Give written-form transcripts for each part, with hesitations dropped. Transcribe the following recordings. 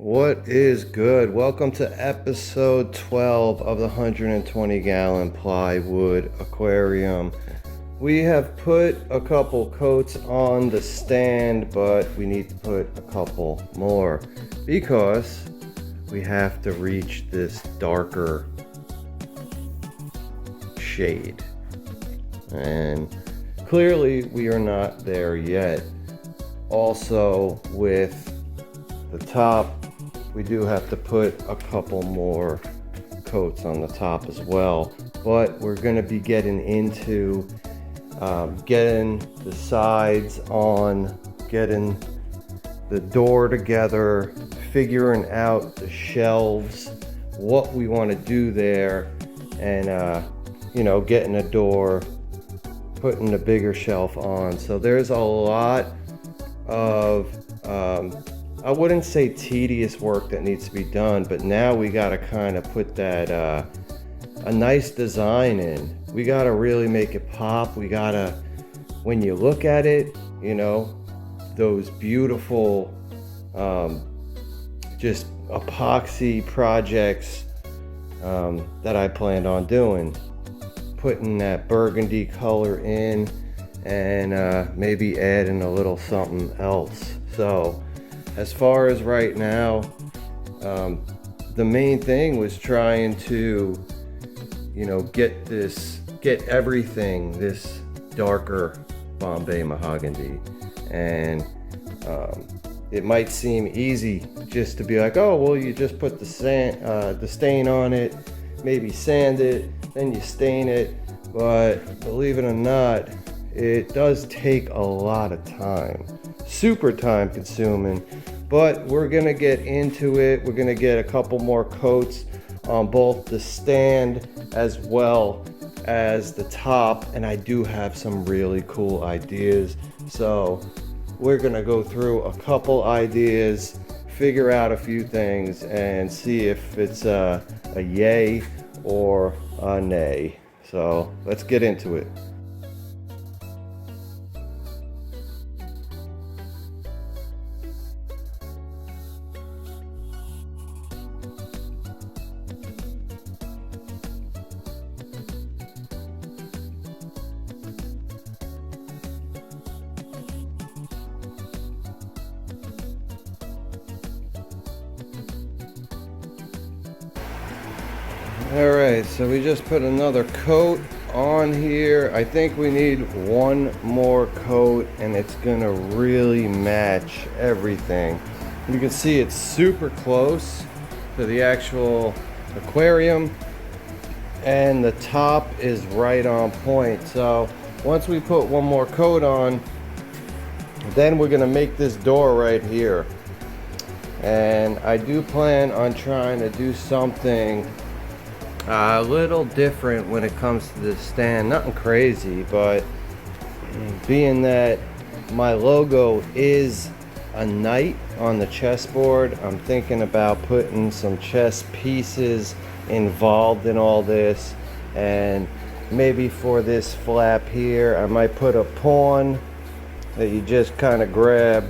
What is good? Welcome to episode 12 of the 120 gallon plywood aquarium. We have put a couple coats on the stand, but we need to put a couple more because we have to reach this darker shade. And clearly we are not there yet. Also, with the top, we do have to put a couple more coats on the top as well, but we're going to be getting into getting the sides on, getting the door together, figuring out the shelves, what we want to do there, and getting a door, putting the bigger shelf on. So there's a lot of I wouldn't say tedious work that needs to be done, but now we got to kind of put that a nice design in. We got to really make it pop. We got to, when you look at it, those beautiful just epoxy projects that I planned on doing, putting that burgundy color in and maybe adding a little something else. So as far as right now, the main thing was trying to, get everything this darker Bombay mahogany. And it might seem easy just to be like, oh, well, you just put the stain on it, maybe sand it, then you stain it. But believe it or not, it does take a lot of time. Super time consuming, but we're gonna get into it. We're gonna get a couple more coats on both the stand as well as the top, and I do have some really cool ideas. So we're gonna go through a couple ideas, figure out a few things, and see if it's a yay or a nay. So let's get into it. Alright, so we just put another coat on here. I think we need one more coat and it's gonna really match everything. You can see it's super close to the actual aquarium and the top is right on point. So once we put one more coat on, then we're gonna make this door right here. And I do plan on trying to do something a little different when it comes to the stand. Nothing crazy, but being that my logo is a knight on the chessboard, I'm thinking about putting some chess pieces involved in all this. And maybe for this flap here, I might put a pawn that you just kind of grab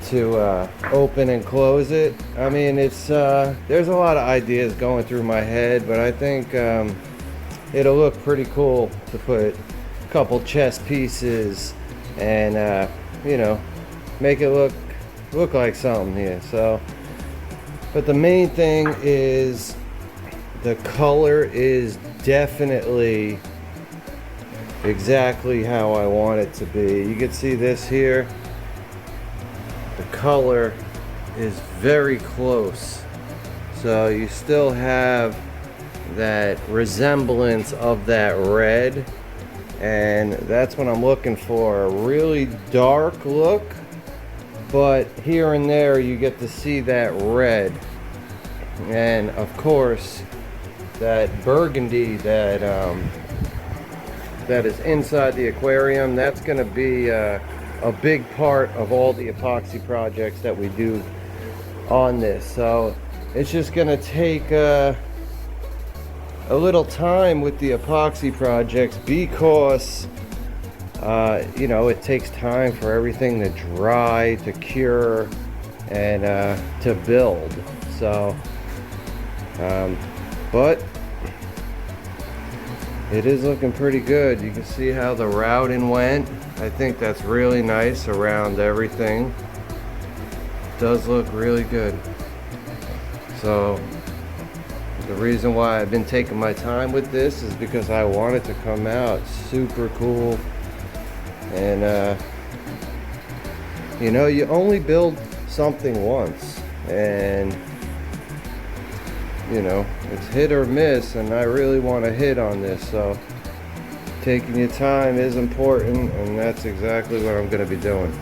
to open and close it. I mean, it's there's a lot of ideas going through my head, but I think it'll look pretty cool to put a couple chess pieces and make it look like something here. So, but the main thing is the color is definitely exactly how I want it to be. You can see this here. The color is very close, so you still have that resemblance of that red, and that's what I'm looking for, a really dark look, but here and there you get to see that red, and of course that burgundy that is inside the aquarium. That's going to be a big part of all the epoxy projects that we do on this. So it's just gonna take a little time with the epoxy projects because it takes time for everything to dry, to cure, and to build. So, but it is looking pretty good. You can see how the routing went. I think that's really nice around everything. Does look really good. So the reason why I've been taking my time with this is because I want it to come out super cool. And you know, you only build something once, and you know, it's hit or miss, and I really want to hit on this. So taking your time is important, and that's exactly what I'm going to be doing.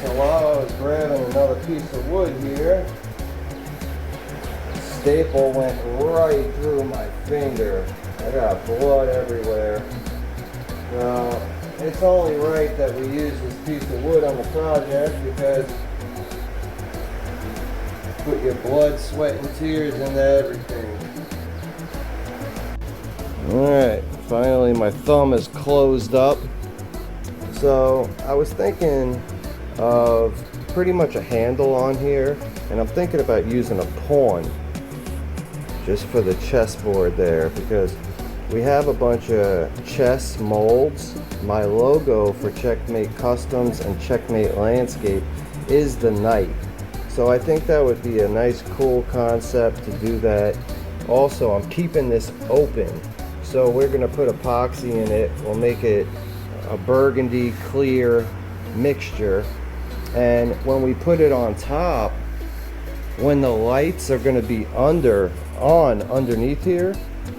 So while I was grabbing another piece of wood here, the staple went right through my finger. I got blood everywhere. So it's only right that we use this piece of wood on the project, because you put your blood, sweat, and tears into everything. Alright, finally my thumb is closed up. So I was thinking of pretty much a handle on here, and I'm thinking about using a pawn just for the chessboard there, because we have a bunch of chess molds. My logo for Checkmate Customs and Checkmate Landscape is the knight. So I think that would be a nice cool concept to do that. Also, I'm keeping this open, so we're going to put epoxy in it. We'll make it a burgundy clear mixture, and when we put it on top, when the lights are going to be underneath here,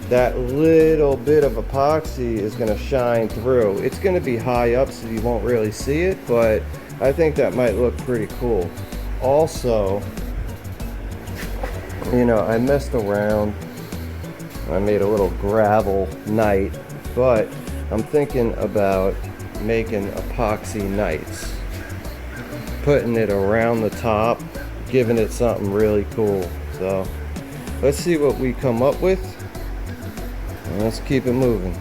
that little bit of epoxy is going to shine through. It's going to be high up so you won't really see it, but I think that might look pretty cool. Also, you know, I messed around. I made a little gravel knight, but I'm thinking about making epoxy knights, putting it around the top, giving it something really cool. So let's see what we come up with, and let's keep it moving.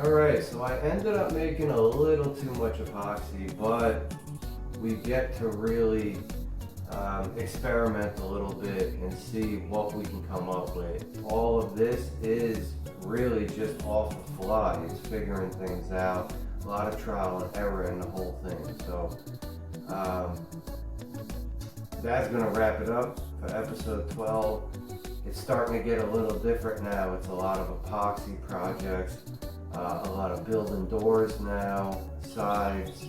Alright, so I ended up making a little too much epoxy, but we get to really experiment a little bit and see what we can come up with. All of this is really just off the fly. It's figuring things out, a lot of trial and error in the whole thing. So that's going to wrap it up for episode 12. It's starting to get a little different now. It's a lot of epoxy projects, a lot of building doors now, sides.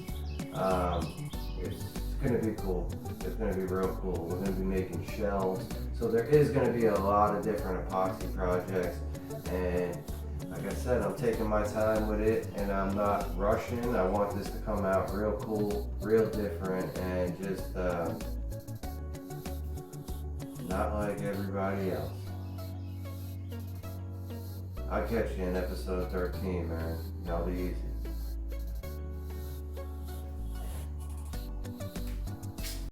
It's going to be cool. It's going to be real cool. We're going to be making shelves. So there is going to be a lot of different epoxy projects, and like I said, I'm taking my time with it and I'm not rushing. I want this to come out real cool, real different, and just not like everybody else. I'll catch you in episode 13, man. Y'all be easy.